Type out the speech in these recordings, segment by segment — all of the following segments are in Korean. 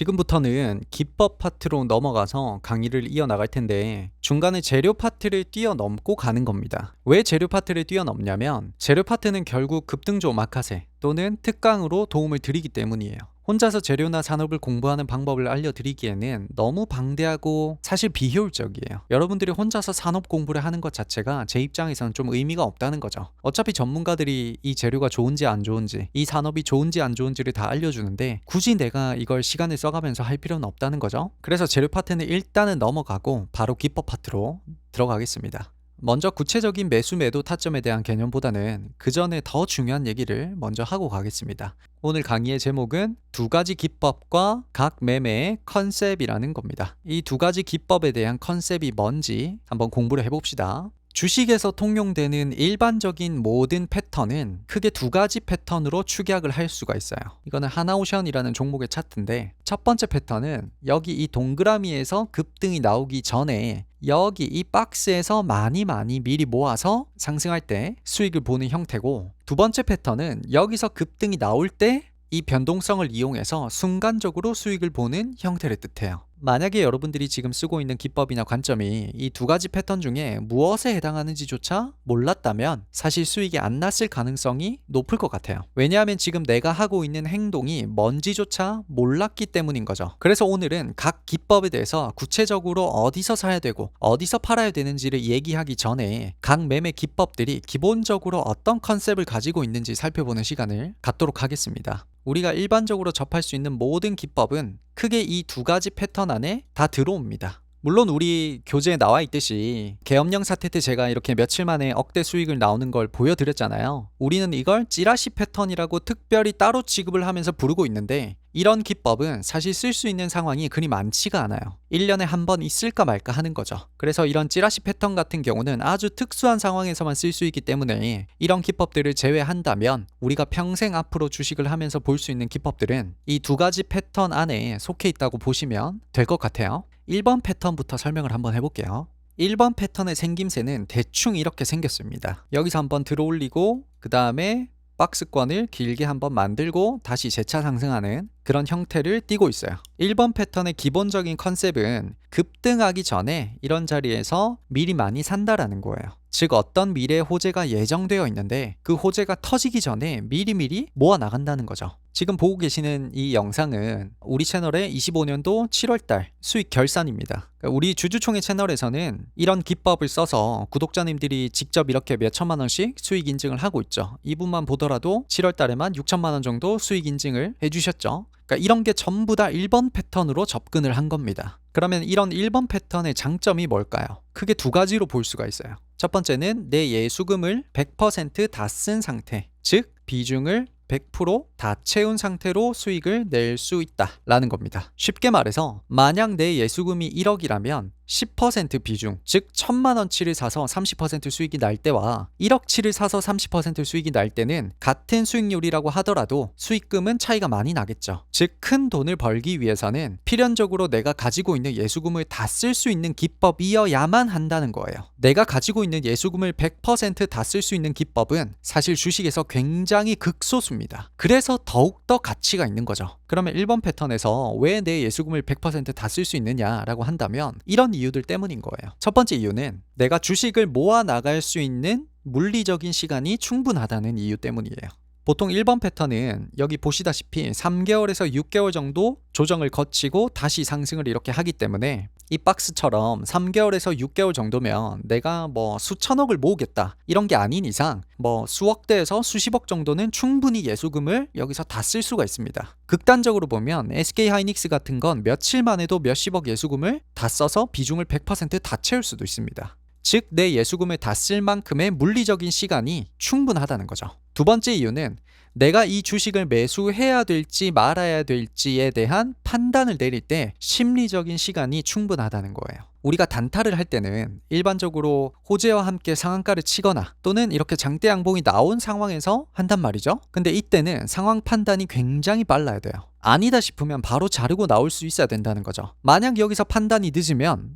지금부터는 기법 파트로 넘어가서 강의를 이어나갈 텐데 중간에 재료 파트를 뛰어넘고 가는 겁니다. 왜 재료 파트를 뛰어넘냐면 재료 파트는 결국 급등조 마카세 또는 특강으로 도움을 드리기 때문이에요. 혼자서 재료나 산업을 공부하는 방법을 알려드리기에는 너무 방대하고 사실 비효율적이에요. 여러분들이 혼자서 산업 공부를 하는 것 자체가 제 입장에서는 좀 의미가 없다는 거죠. 어차피 전문가들이 이 재료가 좋은지 안 좋은지, 이 산업이 좋은지 안 좋은지를 다 알려주는데 굳이 내가 이걸 시간을 써가면서 할 필요는 없다는 거죠. 그래서 재료 파트는 일단은 넘어가고 바로 기법 파트로 들어가겠습니다. 먼저 구체적인 매수 매도 타점에 대한 개념보다는 그 전에 더 중요한 얘기를 먼저 하고 가겠습니다. 오늘 강의의 제목은 두 가지 기법과 각 매매의 컨셉이라는 겁니다. 이 두 가지 기법에 대한 컨셉이 뭔지 한번 공부를 해봅시다. 주식에서 통용되는 일반적인 모든 패턴은 크게 두 가지 패턴으로 축약을 할 수가 있어요. 이거는 하나오션이라는 종목의 차트인데 첫 번째 패턴은 여기 이 동그라미에서 급등이 나오기 전에 여기 이 박스에서 많이 미리 모아서 상승할 때 수익을 보는 형태고, 두 번째 패턴은 여기서 급등이 나올 때 이 변동성을 이용해서 순간적으로 수익을 보는 형태를 뜻해요. 만약에 여러분들이 지금 쓰고 있는 기법이나 관점이 이 두 가지 패턴 중에 무엇에 해당하는지조차 몰랐다면 사실 수익이 안 났을 가능성이 높을 것 같아요. 왜냐하면 지금 내가 하고 있는 행동이 뭔지조차 몰랐기 때문인 거죠. 그래서 오늘은 각 기법에 대해서 구체적으로 어디서 사야 되고 어디서 팔아야 되는지를 얘기하기 전에 각 매매 기법들이 기본적으로 어떤 컨셉을 가지고 있는지 살펴보는 시간을 갖도록 하겠습니다. 우리가 일반적으로 접할 수 있는 모든 기법은 크게 이 두 가지 패턴 안에 다 들어옵니다. 물론 우리 교재에 나와 있듯이 계엄령 사태 때 제가 이렇게 며칠 만에 억대 수익을 나오는 걸 보여드렸잖아요. 우리는 이걸 찌라시 패턴이라고 특별히 따로 취급을 하면서 부르고 있는데 이런 기법은 사실 쓸 수 있는 상황이 그리 많지가 않아요. 1년에 한 번 있을까 말까 하는 거죠. 그래서 이런 찌라시 패턴 같은 경우는 아주 특수한 상황에서만 쓸 수 있기 때문에 이런 기법들을 제외한다면 우리가 평생 앞으로 주식을 하면서 볼 수 있는 기법들은 이 두 가지 패턴 안에 속해 있다고 보시면 될 것 같아요. 1번 패턴부터 설명을 한번 해볼게요. 1번 패턴의 생김새는 대충 이렇게 생겼습니다. 여기서 한번 들어올리고 그 다음에 박스권을 길게 한번 만들고 다시 재차 상승하는 그런 형태를 띠고 있어요. 1번 패턴의 기본적인 컨셉은 급등하기 전에 이런 자리에서 미리 많이 산다라는 거예요. 즉 어떤 미래의 호재가 예정되어 있는데 그 호재가 터지기 전에 미리 모아 나간다는 거죠. 지금 보고 계시는 이 영상은 우리 채널의 25년도 7월달 수익 결산입니다. 우리 주주총회 채널에서는 이런 기법을 써서 구독자님들이 직접 이렇게 몇 천만 원씩 수익 인증을 하고 있죠. 이분만 보더라도 7월달에만 6천만 원 정도 수익 인증을 해주셨죠. 그러니까 이런 게 전부 다 1번 패턴으로 접근을 한 겁니다. 그러면 이런 1번 패턴의 장점이 뭘까요? 크게 두 가지로 볼 수가 있어요. 첫 번째는 내 예수금을 100% 다 쓴 상태, 즉 비중을 100% 다 채운 상태로 수익을 낼 수 있다라는 겁니다. 쉽게 말해서 만약 내 예수금이 1억이라면 10% 비중, 즉 1000만 원치를 사서 30% 수익이 날 때와 1억치를 사서 30% 수익이 날 때는 같은 수익률이라고 하더라도 수익금은 차이가 많이 나겠죠. 즉 큰 돈을 벌기 위해서는 필연적으로 내가 가지고 있는 예수금을 다 쓸 수 있는 기법이어야만 한다는 거예요. 내가 가지고 있는 예수금을 100% 다 쓸 수 있는 기법은 사실 주식에서 굉장히 극소수입니다. 그래서 더욱더 가치가 있는 거죠. 그러면 1번 패턴에서 왜 내 예수금을 100% 다 쓸 수 있느냐라고 한다면 이런 이유들 때문인 거예요. 첫 번째 이유는 내가 주식을 모아 나갈 수 있는 물리적인 시간이 충분하다는 이유 때문이에요. 보통 1번 패턴은 여기 보시다시피 3개월에서 6개월 정도 조정을 거치고 다시 상승을 이렇게 하기 때문에 이 박스처럼 3개월에서 6개월 정도면 내가 뭐 수천억을 모으겠다 이런 게 아닌 이상 뭐 수억대에서 수십억 정도는 충분히 예수금을 여기서 다 쓸 수가 있습니다. 극단적으로 보면 SK하이닉스 같은 건 며칠만 해도 몇십억 예수금을 다 써서 비중을 100% 다 채울 수도 있습니다. 즉 내 예수금을 다 쓸 만큼의 물리적인 시간이 충분하다는 거죠. 두 번째 이유는 내가 이 주식을 매수해야 될지 말아야 될지에 대한 판단을 내릴 때 심리적인 시간이 충분하다는 거예요. 우리가 단타를 할 때는 일반적으로 호재와 함께 상한가를 치거나 또는 이렇게 장대 양봉이 나온 상황에서 한단 말이죠. 근데 이때는 상황 판단이 굉장히 빨라야 돼요. 아니다 싶으면 바로 자르고 나올 수 있어야 된다는 거죠. 만약 여기서 판단이 늦으면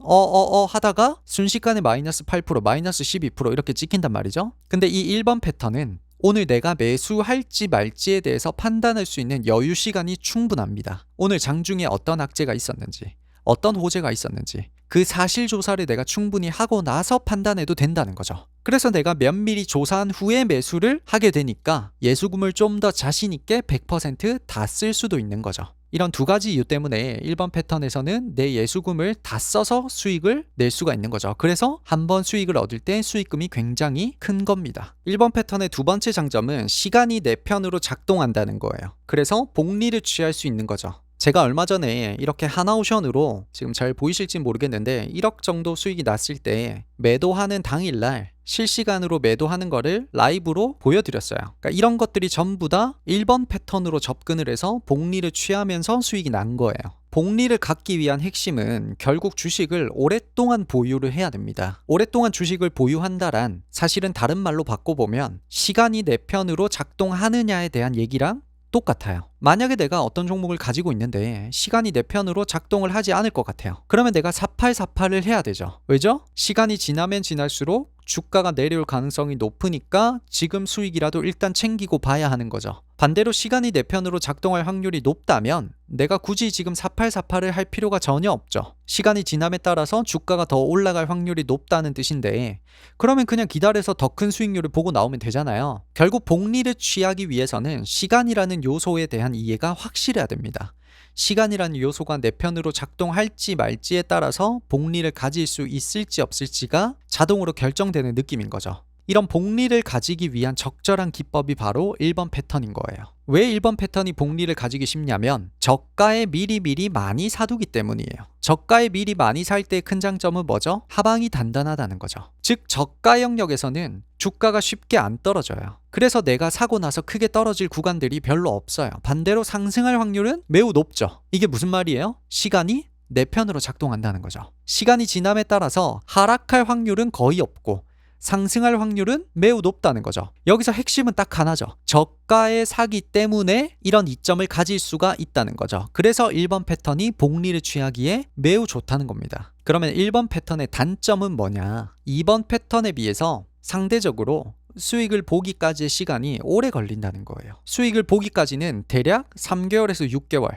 하다가 순식간에 마이너스 8%, 마이너스 12% 이렇게 찍힌단 말이죠. 근데 이 1번 패턴은 오늘 내가 매수할지 말지에 대해서 판단할 수 있는 여유 시간이 충분합니다. 오늘 장중에 어떤 악재가 있었는지, 어떤 호재가 있었는지 그 사실 조사를 내가 충분히 하고 나서 판단해도 된다는 거죠. 그래서 내가 면밀히 조사한 후에 매수를 하게 되니까 예수금을 좀 더 자신 있게 100% 다 쓸 수도 있는 거죠. 이런 두 가지 이유 때문에 1번 패턴에서는 내 예수금을 다 써서 수익을 낼 수가 있는 거죠. 그래서 한 번 수익을 얻을 때 수익금이 굉장히 큰 겁니다. 1번 패턴의 두 번째 장점은 시간이 내 편으로 작동한다는 거예요. 그래서 복리를 취할 수 있는 거죠. 제가 얼마 전에 이렇게 하나오션으로 지금 잘 보이실지 모르겠는데 1억 정도 수익이 났을 때 매도하는 당일날 실시간으로 매도하는 거를 라이브로 보여드렸어요. 그러니까 이런 것들이 전부 다 1번 패턴으로 접근을 해서 복리를 취하면서 수익이 난 거예요. 복리를 갖기 위한 핵심은 결국 주식을 오랫동안 보유를 해야 됩니다. 오랫동안 주식을 보유한다란 사실은 다른 말로 바꿔보면 시간이 내 편으로 작동하느냐에 대한 얘기랑 똑같아요. 만약에 내가 어떤 종목을 가지고 있는데 시간이 내 편으로 작동을 하지 않을 것 같아요. 그러면 내가 4848을 해야 되죠. 왜죠? 시간이 지나면 지날수록 주가가 내려올 가능성이 높으니까 지금 수익이라도 일단 챙기고 봐야 하는 거죠. 반대로 시간이 내 편으로 작동할 확률이 높다면 내가 굳이 지금 4848을 할 필요가 전혀 없죠. 시간이 지남에 따라서 주가가 더 올라갈 확률이 높다는 뜻인데 그러면 그냥 기다려서 더 큰 수익률을 보고 나오면 되잖아요. 결국 복리를 취하기 위해서는 시간이라는 요소에 대한 이해가 확실해야 됩니다. 시간이라는 요소가 내 편으로 작동할지 말지에 따라서 복리를 가질 수 있을지 없을지가 자동으로 결정되는 느낌인 거죠. 이런 복리를 가지기 위한 적절한 기법이 바로 1번 패턴인 거예요. 왜 1번 패턴이 복리를 가지기 쉽냐면 저가에 미리 많이 사두기 때문이에요. 저가에 미리 많이 살 때의 큰 장점은 뭐죠? 하방이 단단하다는 거죠. 즉 저가 영역에서는 주가가 쉽게 안 떨어져요. 그래서 내가 사고 나서 크게 떨어질 구간들이 별로 없어요. 반대로 상승할 확률은 매우 높죠. 이게 무슨 말이에요? 시간이 내 편으로 작동한다는 거죠. 시간이 지남에 따라서 하락할 확률은 거의 없고 상승할 확률은 매우 높다는 거죠. 여기서 핵심은 딱 하나죠. 저가에 사기 때문에 이런 이점을 가질 수가 있다는 거죠. 그래서 1번 패턴이 복리를 취하기에 매우 좋다는 겁니다. 그러면 1번 패턴의 단점은 뭐냐? 2번 패턴에 비해서 상대적으로 수익을 보기까지의 시간이 오래 걸린다는 거예요. 수익을 보기까지는 대략 3개월에서 6개월,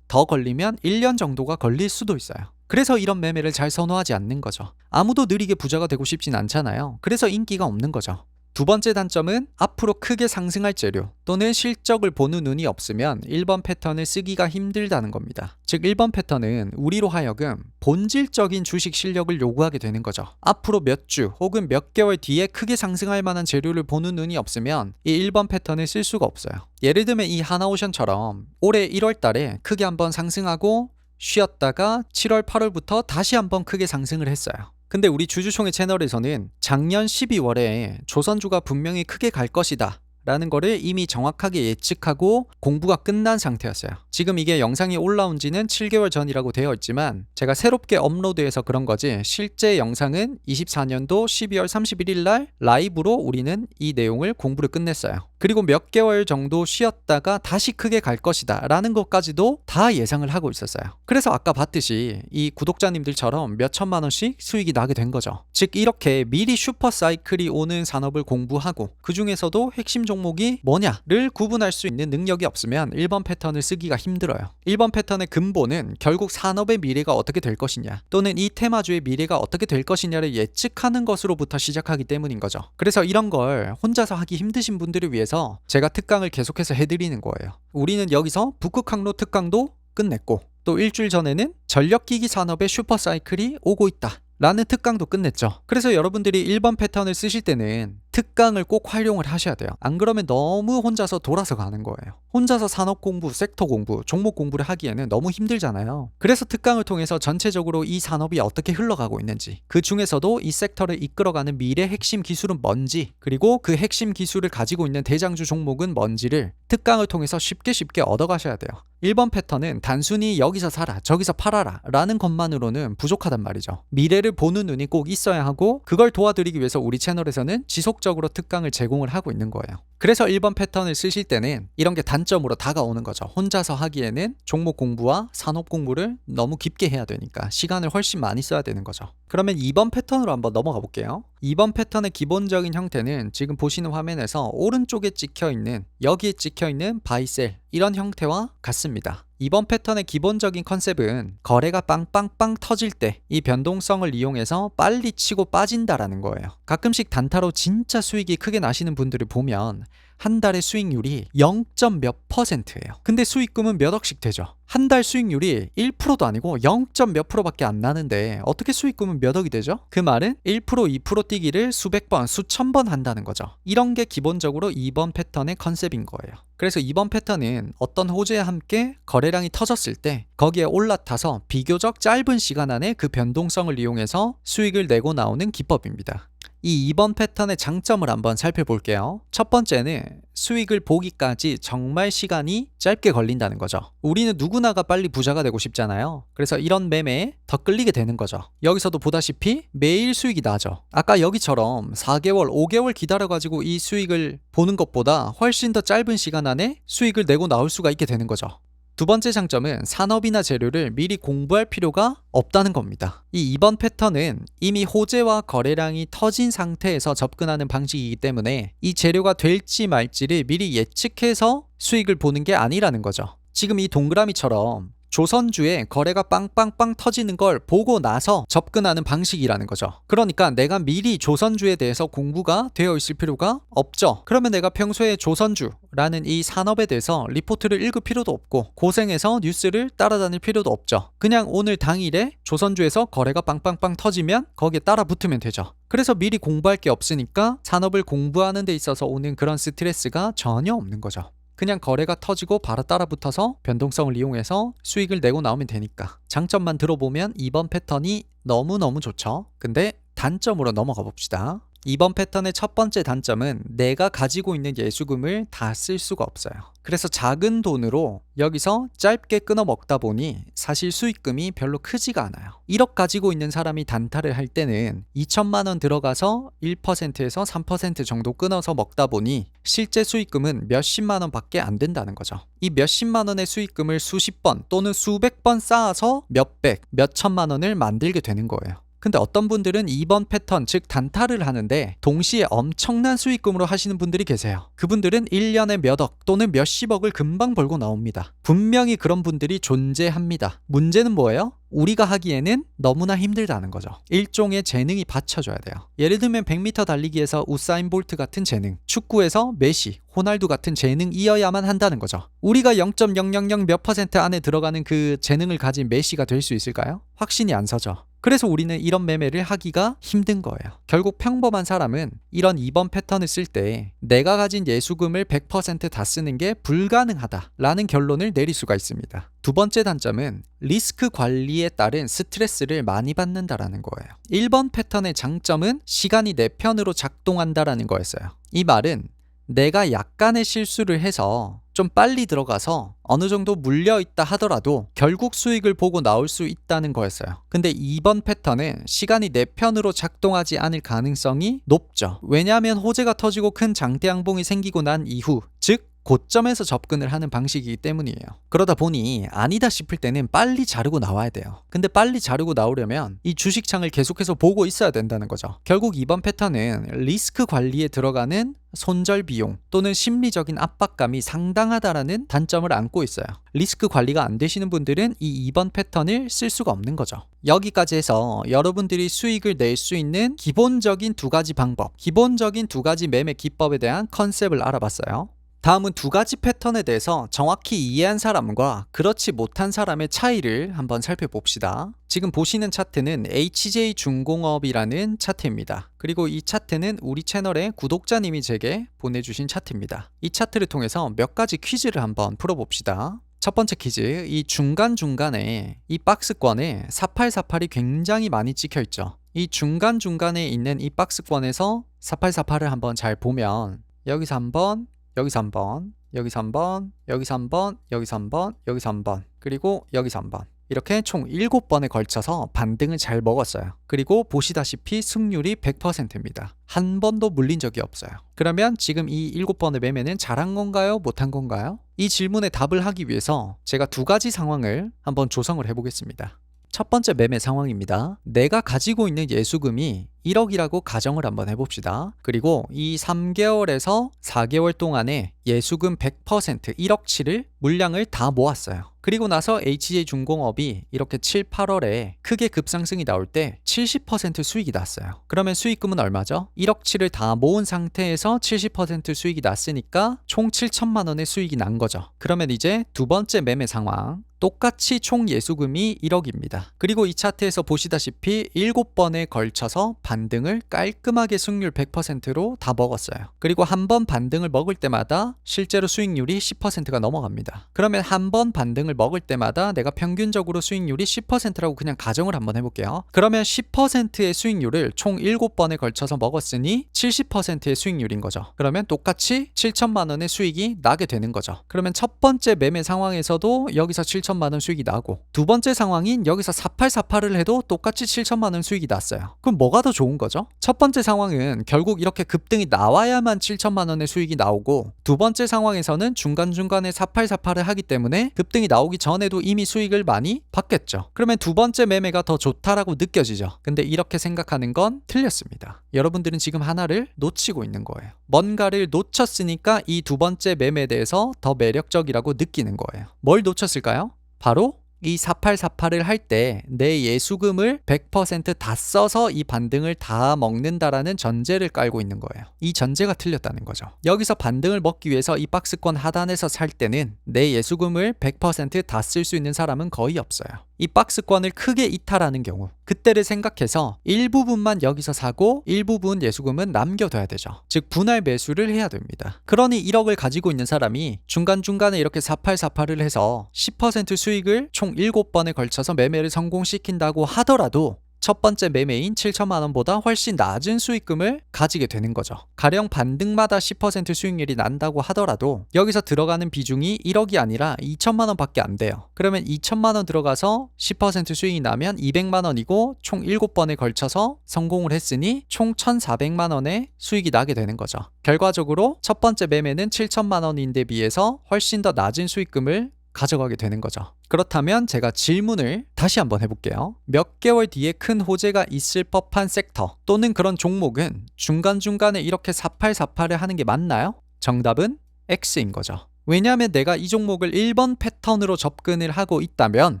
더 걸리면 1년 정도가 걸릴 수도 있어요. 그래서 이런 매매를 잘 선호하지 않는 거죠. 아무도 느리게 부자가 되고 싶진 않잖아요. 그래서 인기가 없는 거죠. 두 번째 단점은 앞으로 크게 상승할 재료 또는 실적을 보는 눈이 없으면 1번 패턴을 쓰기가 힘들다는 겁니다. 즉 1번 패턴은 우리로 하여금 본질적인 주식 실력을 요구하게 되는 거죠. 앞으로 몇 주 혹은 몇 개월 뒤에 크게 상승할 만한 재료를 보는 눈이 없으면 이 1번 패턴을 쓸 수가 없어요. 예를 들면 이 하나오션처럼 올해 1월 달에 크게 한번 상승하고 쉬었다가 7월 8월부터 다시 한번 크게 상승을 했어요. 근데 우리 주주총회 채널에서는 작년 12월에 조선주가 분명히 크게 갈 것이다 라는 거를 이미 정확하게 예측하고 공부가 끝난 상태였어요. 지금 이게 영상이 올라온 지는 7개월 전이라고 되어 있지만 제가 새롭게 업로드해서 그런 거지 실제 영상은 24년도 12월 31일 날 라이브로 우리는 이 내용을 공부를 끝냈어요. 그리고 몇 개월 정도 쉬었다가 다시 크게 갈 것이다 라는 것까지도 다 예상을 하고 있었어요. 그래서 아까 봤듯이 이 구독자님들처럼 몇 천만 원씩 수익이 나게 된 거죠. 즉 이렇게 미리 슈퍼사이클이 오는 산업을 공부하고 그 중에서도 핵심 종목이 뭐냐를 구분할 수 있는 능력이 없으면 1번 패턴을 쓰기가 힘들어요. 1번 패턴의 근본은 결국 산업의 미래가 어떻게 될 것이냐 또는 이 테마주의 미래가 어떻게 될 것이냐를 예측하는 것으로부터 시작하기 때문인 거죠. 그래서 이런 걸 혼자서 하기 힘드신 분들을 위해서 제가 특강을 계속해서 해드리는 거예요. 우리는 여기서 북극 항로 특강도 끝냈고 또 일주일 전에는 전력기기 산업의 슈퍼사이클이 오고 있다 라는 특강도 끝냈죠. 그래서 여러분들이 1번 패턴을 쓰실 때는 특강을 꼭 활용을 하셔야 돼요. 안 그러면 너무 혼자서 돌아서 가는 거예요. 혼자서 산업 공부, 섹터 공부, 종목 공부를 하기에는 너무 힘들잖아요. 그래서 특강을 통해서 전체적으로 이 산업이 어떻게 흘러가고 있는지, 그 중에서도 이 섹터를 이끌어가는 미래 핵심 기술은 뭔지, 그리고 그 핵심 기술을 가지고 있는 대장주 종목은 뭔지를 특강을 통해서 쉽게 얻어가셔야 돼요. 1번 패턴은 단순히 여기서 사라, 저기서 팔아라 라는 것만으로는 부족하단 말이죠. 미래를 보는 눈이 꼭 있어야 하고 그걸 도와드리기 위해서 우리 채널에서는 지속적으로 지속적으로 특강을 제공을 하고 있는 거예요. 그래서 1번 패턴을 쓰실 때는 이런 게 단점으로 다가오는 거죠. 혼자서 하기에는 종목 공부와 산업 공부를 너무 깊게 해야 되니까 시간을 훨씬 많이 써야 되는 거죠. 그러면 2번 패턴으로 한번 넘어가 볼게요. 2번 패턴의 기본적인 형태는 지금 보시는 화면에서 오른쪽에 찍혀있는, 여기에 찍혀있는 바이셀, 이런 형태와 같습니다. 2번 패턴의 기본적인 컨셉은 거래가 빵빵빵 터질 때 이 변동성을 이용해서 빨리 치고 빠진다라는 거예요. 가끔씩 단타로 진짜 수익이 크게 나시는 분들을 보면 한 달의 수익률이 0. 몇 %예요. 근데 수익금은 몇 억씩 되죠. 한 달 수익률이 1%도 아니고 0. 몇 %밖에 안 나는데 어떻게 수익금은 몇 억이 되죠? 그 말은 1%, 2% 뛰기를 수백 번, 수천 번 한다는 거죠. 이런 게 기본적으로 2번 패턴의 컨셉인 거예요. 그래서 2번 패턴은 어떤 호재와 함께 거래량이 터졌을 때 거기에 올라타서 비교적 짧은 시간 안에 그 변동성을 이용해서 수익을 내고 나오는 기법입니다. 이 2번 패턴의 장점을 한번 살펴볼게요. 첫 번째는 수익을 보기까지 정말 시간이 짧게 걸린다는 거죠. 우리는 누구나가 빨리 부자가 되고 싶잖아요. 그래서 이런 매매에 더 끌리게 되는 거죠. 여기서도 보다시피 매일 수익이 나죠. 아까 여기처럼 4개월, 5개월 기다려가지고 이 수익을 보는 것보다 훨씬 더 짧은 시간 안에 수익을 내고 나올 수가 있게 되는 거죠. 두 번째 장점은 산업이나 재료를 미리 공부할 필요가 없다는 겁니다. 이 2번 패턴은 이미 호재와 거래량이 터진 상태에서 접근하는 방식이기 때문에 이 재료가 될지 말지를 미리 예측해서 수익을 보는 게 아니라는 거죠. 지금 이 동그라미처럼 조선주에 거래가 빵빵빵 터지는 걸 보고 나서 접근하는 방식이라는 거죠. 그러니까 내가 미리 조선주에 대해서 공부가 되어 있을 필요가 없죠. 그러면 내가 평소에 조선주라는 이 산업에 대해서 리포트를 읽을 필요도 없고 고생해서 뉴스를 따라다닐 필요도 없죠. 그냥 오늘 당일에 조선주에서 거래가 빵빵빵 터지면 거기에 따라 붙으면 되죠. 그래서 미리 공부할 게 없으니까 산업을 공부하는 데 있어서 오는 그런 스트레스가 전혀 없는 거죠. 그냥 거래가 터지고 바로 따라 붙어서 변동성을 이용해서 수익을 내고 나오면 되니까. 장점만 들어보면 2번 패턴이 너무너무 좋죠. 근데 단점으로 넘어가 봅시다. 2번 패턴의 첫 번째 단점은 내가 가지고 있는 예수금을 다 쓸 수가 없어요. 그래서 작은 돈으로 여기서 짧게 끊어 먹다 보니 사실 수익금이 별로 크지가 않아요. 1억 가지고 있는 사람이 단타를 할 때는 2천만 원 들어가서 1%에서 3% 정도 끊어서 먹다 보니 실제 수익금은 몇십만 원밖에 안 된다는 거죠. 이 몇십만 원의 수익금을 수십 번 또는 수백 번 쌓아서 몇백, 몇천만 원을 만들게 되는 거예요. 근데 어떤 분들은 2번 패턴, 즉 단타를 하는데 동시에 엄청난 수익금으로 하시는 분들이 계세요. 그분들은 1년에 몇억 또는 몇십억을 금방 벌고 나옵니다. 분명히 그런 분들이 존재합니다. 문제는 뭐예요? 우리가 하기에는 너무나 힘들다는 거죠. 일종의 재능이 받쳐줘야 돼요. 예를 들면 100m 달리기에서 우사인 볼트 같은 재능, 축구에서 메시, 호날두 같은 재능이어야만 한다는 거죠. 우리가 0.000 몇 % 안에 들어가는 그 재능을 가진 메시가 될 수 있을까요? 확신이 안 서죠. 그래서 우리는 이런 매매를 하기가 힘든 거예요. 결국 평범한 사람은 이런 2번 패턴을 쓸 때 내가 가진 예수금을 100% 다 쓰는 게 불가능하다라는 결론을 내릴 수가 있습니다. 두 번째 단점은 리스크 관리에 따른 스트레스를 많이 받는다라는 거예요. 1번 패턴의 장점은 시간이 내 편으로 작동한다라는 거였어요. 이 말은 내가 약간의 실수를 해서 좀 빨리 들어가서 어느 정도 물려있다 하더라도 결국 수익을 보고 나올 수 있다는 거였어요. 근데 2번 패턴은 시간이 내 편으로 작동하지 않을 가능성이 높죠. 왜냐하면 호재가 터지고 큰 장대 양봉이 생기고 난 이후, 즉 고점에서 접근을 하는 방식이기 때문이에요. 그러다 보니 아니다 싶을 때는 빨리 자르고 나와야 돼요. 근데 빨리 자르고 나오려면 이 주식창을 계속해서 보고 있어야 된다는 거죠. 결국 이번 패턴은 리스크 관리에 들어가는 손절 비용 또는 심리적인 압박감이 상당하다라는 단점을 안고 있어요. 리스크 관리가 안 되시는 분들은 이 2번 패턴을 쓸 수가 없는 거죠. 여기까지 해서 여러분들이 수익을 낼 수 있는 기본적인 두 가지 방법, 기본적인 두 가지 매매 기법에 대한 컨셉을 알아봤어요. 다음은 두 가지 패턴에 대해서 정확히 이해한 사람과 그렇지 못한 사람의 차이를 한번 살펴봅시다. 지금 보시는 차트는 HJ중공업이라는 차트입니다. 그리고 이 차트는 우리 채널의 구독자님이 제게 보내주신 차트입니다. 이 차트를 통해서 몇 가지 퀴즈를 한번 풀어봅시다. 첫 번째 퀴즈, 이 중간중간에 이 박스권에 4848이 굉장히 많이 찍혀있죠. 이 중간중간에 있는 이 박스권에서 4848을 한번 잘 보면 여기서 한번, 여기서 한번, 여기서 한번, 여기서 한번, 여기서 한번, 여기서 한번, 그리고 여기서 한번, 이렇게 총 7번에 걸쳐서 반등을 잘 먹었어요. 그리고 보시다시피 승률이 100%입니다. 한 번도 물린 적이 없어요. 그러면 지금 이 7번의 매매는 잘한 건가요? 못한 건가요? 이 질문에 답을 하기 위해서 제가 두 가지 상황을 한번 조성을 해보겠습니다. 첫 번째 매매 상황입니다. 내가 가지고 있는 예수금이 1억이라고 가정을 한번 해봅시다. 그리고 이 3개월에서 4개월 동안에 예수금 100% 1억치를 물량을 다 모았어요. 그리고 나서 HJ중공업이 이렇게 7, 8월에 크게 급상승이 나올 때 70% 수익이 났어요. 그러면 수익금은 얼마죠? 1억치를 다 모은 상태에서 70% 수익이 났으니까 총 7천만 원의 수익이 난 거죠. 그러면 이제 두 번째 매매 상황. 똑같이 총 예수금이 1억입니다. 그리고 이 차트에서 보시다시피 7번에 걸쳐서 반등을 깔끔하게 승률 100%로 다 먹었어요. 그리고 한 번 반등을 먹을 때마다 실제로 수익률이 10%가 넘어갑니다. 그러면 한 번 반등을 먹을 때마다 내가 평균적으로 수익률이 10%라고 그냥 가정을 한번 해볼게요. 그러면 10%의 수익률을 총 7번에 걸쳐서 먹었으니 70%의 수익률인 거죠. 그러면 똑같이 7천만 원의 수익이 나게 되는 거죠. 그러면 첫 번째 매매 상황에서도 여기서 7천만 원 수익이 나고 두 번째 상황인 여기서 4848을 해도 똑같이 7천만 원 수익이 났어요. 그럼 뭐가 더 좋은 거죠? 첫 번째 상황은 결국 이렇게 급등이 나와야만 7천만 원의 수익이 나오고 두 번째 상황에서는 중간중간에 4848을 하기 때문에 급등이 나오기 전에도 이미 수익을 많이 받겠죠. 그러면 두 번째 매매가 더 좋다라고 느껴지죠. 근데 이렇게 생각하는 건 틀렸습니다. 여러분들은 지금 하나를 놓치고 있는 거예요. 뭔가를 놓쳤으니까 이 두 번째 매매에 대해서 더 매력적이라고 느끼는 거예요. 뭘 놓쳤을까요? 바로 이 4848을 할 때 내 예수금을 100% 써서 이 반등을 다 먹는다라는 전제를 깔고 있는 거예요. 이 전제가 틀렸다는 거죠. 여기서 반등을 먹기 위해서 이 박스권 하단에서 살 때는 내 예수금을 100% 쓸 수 있는 사람은 거의 없어요. 이 박스권을 크게 이탈하는 경우 그때를 생각해서 일부분만 여기서 사고 일부분 예수금은 남겨둬야 되죠. 즉 분할 매수를 해야 됩니다. 그러니 1억을 가지고 있는 사람이 중간중간에 이렇게 4848을 해서 10% 수익을 총 7번에 걸쳐서 매매를 성공시킨다고 하더라도 첫 번째 매매인 7천만 원보다 훨씬 낮은 수익금을 가지게 되는 거죠. 가령 반등마다 10% 수익률이 난다고 하더라도 여기서 들어가는 비중이 1억이 아니라 2천만 원밖에 안 돼요. 그러면 2천만 원 들어가서 10% 수익이 나면 200만 원이고 총 7번에 걸쳐서 성공을 했으니 총 1,400만 원의 수익이 나게 되는 거죠. 결과적으로 첫 번째 매매는 7천만 원인데 비해서 훨씬 더 낮은 수익금을 가져가게 되는 거죠. 그렇다면 제가 질문을 다시 한번 해볼게요. 몇 개월 뒤에 큰 호재가 있을 법한 섹터 또는 그런 종목은 중간중간에 이렇게 4848을 하는 게 맞나요? 정답은 X인 거죠. 왜냐하면 내가 이 종목을 1번 패턴으로 접근을 하고 있다면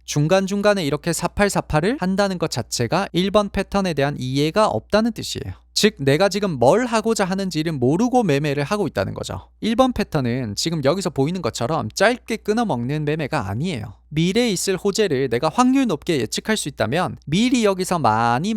중간중간에 이렇게 4848을 한다는 것 자체가 1번 패턴에 대한 이해가 없다는 뜻이에요. 즉 내가 지금 뭘 하고자 하는지를 모르고 매매를 하고 있다는 거죠. 1번 패턴은 지금 여기서 보이는 것처럼 짧게 끊어먹는 매매가 아니에요. 미래에 있을 호재를 내가 확률 높게 예측할 수 있다면 미리 여기서 많이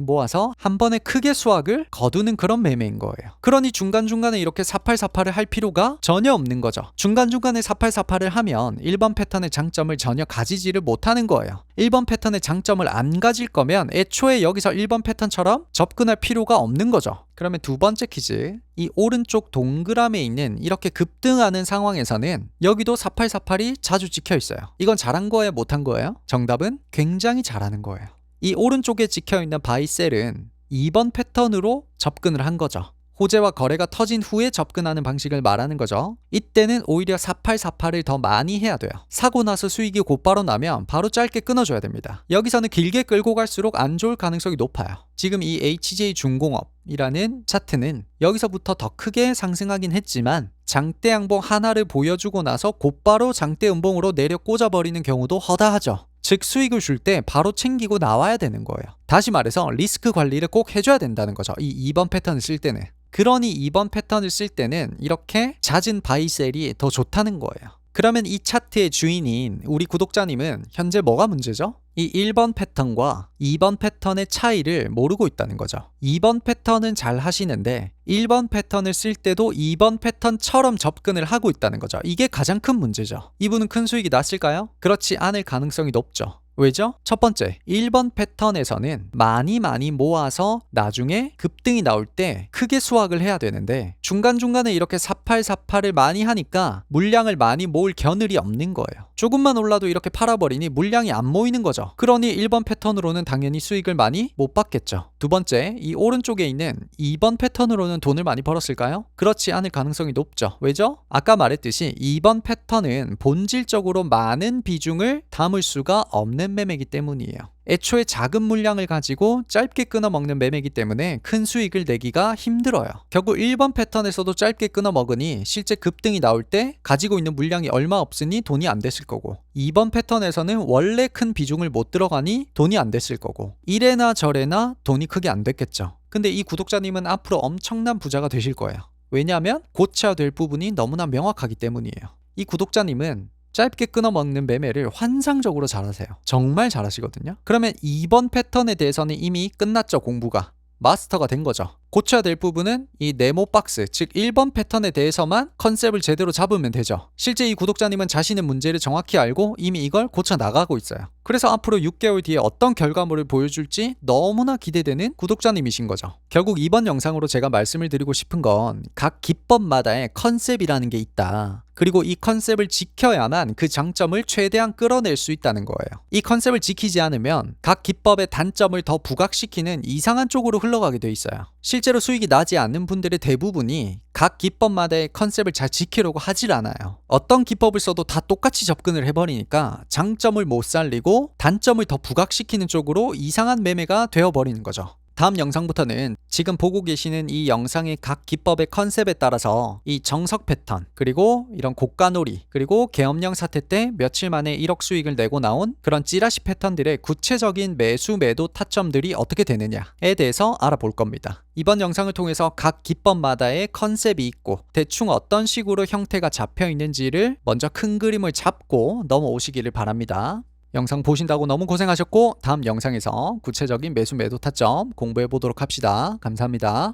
모아서 한 번에 크게 수확을 거두는 그런 매매인 거예요. 그러니 중간중간에 이렇게 4848을 할 필요가 전혀 없는 거죠. 중간중간에 4848을 하면 1번 패턴의 장점을 전혀 가지지를 못하는 거예요. 1번 패턴의 장점을 안 가질 거면 애초에 여기서 1번 패턴처럼 접근할 필요가 없는 거죠. 그러면 두 번째 퀴즈. 이 오른쪽 동그라미에 있는 이렇게 급등하는 상황에서는 여기도 4848이 자주 찍혀 있어요. 이건 잘한 거예요? 못한 거예요? 정답은 굉장히 잘하는 거예요. 이 오른쪽에 찍혀 있는 바이셀은 2번 패턴으로 접근을 한 거죠. 호재와 거래가 터진 후에 접근하는 방식을 말하는 거죠. 이때는 오히려 4848을 더 많이 해야 돼요. 사고 나서 수익이 곧바로 나면 바로 짧게 끊어줘야 됩니다. 여기서는 길게 끌고 갈수록 안 좋을 가능성이 높아요. 지금 이 HJ중공업이라는 차트는 여기서부터 더 크게 상승하긴 했지만 장대 양봉 하나를 보여주고 나서 곧바로 장대 음봉으로 내려 꽂아버리는 경우도 허다하죠. 즉 수익을 줄 때 바로 챙기고 나와야 되는 거예요. 다시 말해서 리스크 관리를 꼭 해줘야 된다는 거죠. 이 2번 패턴을 쓸 때는. 그러니 2번 패턴을 쓸 때는 이렇게 잦은 바이셀이 더 좋다는 거예요. 그러면 이 차트의 주인인 우리 구독자님은 현재 뭐가 문제죠? 이 1번 패턴과 2번 패턴의 차이를 모르고 있다는 거죠. 2번 패턴은 잘 하시는데 1번 패턴을 쓸 때도 2번 패턴처럼 접근을 하고 있다는 거죠. 이게 가장 큰 문제죠. 이분은 큰 수익이 났을까요? 그렇지 않을 가능성이 높죠. 왜죠? 첫 번째, 1번 패턴에서는 많이 모아서 나중에 급등이 나올 때 크게 수확을 해야 되는데 중간중간에 이렇게 4848을 많이 하니까 물량을 많이 모을 겨늘이 없는 거예요. 조금만 올라도 이렇게 팔아버리니 물량이 안 모이는 거죠. 그러니 1번 패턴으로는 당연히 수익을 많이 못 받겠죠. 두 번째, 이 오른쪽에 있는 2번 패턴으로는 돈을 많이 벌었을까요? 그렇지 않을 가능성이 높죠. 왜죠? 아까 말했듯이 2번 패턴은 본질적으로 많은 비중을 담을 수가 없는 매매이기 때문이에요. 애초에 작은 물량을 가지고 짧게 끊어먹는 매매이기 때문에 큰 수익을 내기가 힘들어요. 결국 1번 패턴에서도 짧게 끊어먹으니 실제 급등이 나올 때 가지고 있는 물량이 얼마 없으니 돈이 안 됐을 거고 2번 패턴에서는 원래 큰 비중을 못 들어가니 돈이 안 됐을 거고 이래나 저래나 돈이 크게 안 됐겠죠. 근데 이 구독자님은 앞으로 엄청난 부자가 되실 거예요. 왜냐하면 고쳐야 될 부분이 너무나 명확하기 때문이에요. 이 구독자님은 짧게 끊어먹는 매매를 환상적으로 잘하세요. 정말 잘하시거든요. 그러면 2번 패턴에 대해서는 이미 끝났죠. 공부가. 마스터가 된 거죠. 고쳐야 될 부분은 이 네모 박스, 즉 1번 패턴에 대해서만 컨셉을 제대로 잡으면 되죠. 실제 이 구독자님은 자신의 문제를 정확히 알고 이미 이걸 고쳐 나가고 있어요. 그래서 앞으로 6개월 뒤에 어떤 결과물을 보여줄지 너무나 기대되는 구독자님이신 거죠. 결국 이번 영상으로 제가 말씀을 드리고 싶은 건 각 기법마다의 컨셉이라는 게 있다. 그리고 이 컨셉을 지켜야만 그 장점을 최대한 끌어낼 수 있다는 거예요. 이 컨셉을 지키지 않으면 각 기법의 단점을 더 부각시키는 이상한 쪽으로 흘러가게 돼 있어요. 실제로 수익이 나지 않는 분들의 대부분이 각 기법마다의 컨셉을 잘 지키려고 하질 않아요. 어떤 기법을 써도 다 똑같이 접근을 해버리니까 장점을 못 살리고 단점을 더 부각시키는 쪽으로 이상한 매매가 되어버리는 거죠. 다음 영상부터는 지금 보고 계시는 이 영상의 각 기법의 컨셉에 따라서 이 정석 패턴, 그리고 이런 고가놀이, 그리고 계엄령 사태 때 며칠 만에 1억 수익을 내고 나온 그런 찌라시 패턴들의 구체적인 매수 매도 타점들이 어떻게 되느냐에 대해서 알아볼 겁니다. 이번 영상을 통해서 각 기법마다의 컨셉이 있고 대충 어떤 식으로 형태가 잡혀 있는지를 먼저 큰 그림을 잡고 넘어오시기를 바랍니다. 영상 보신다고 너무 고생하셨고 다음 영상에서 구체적인 매수 매도 타점 공부해 보도록 합시다. 감사합니다.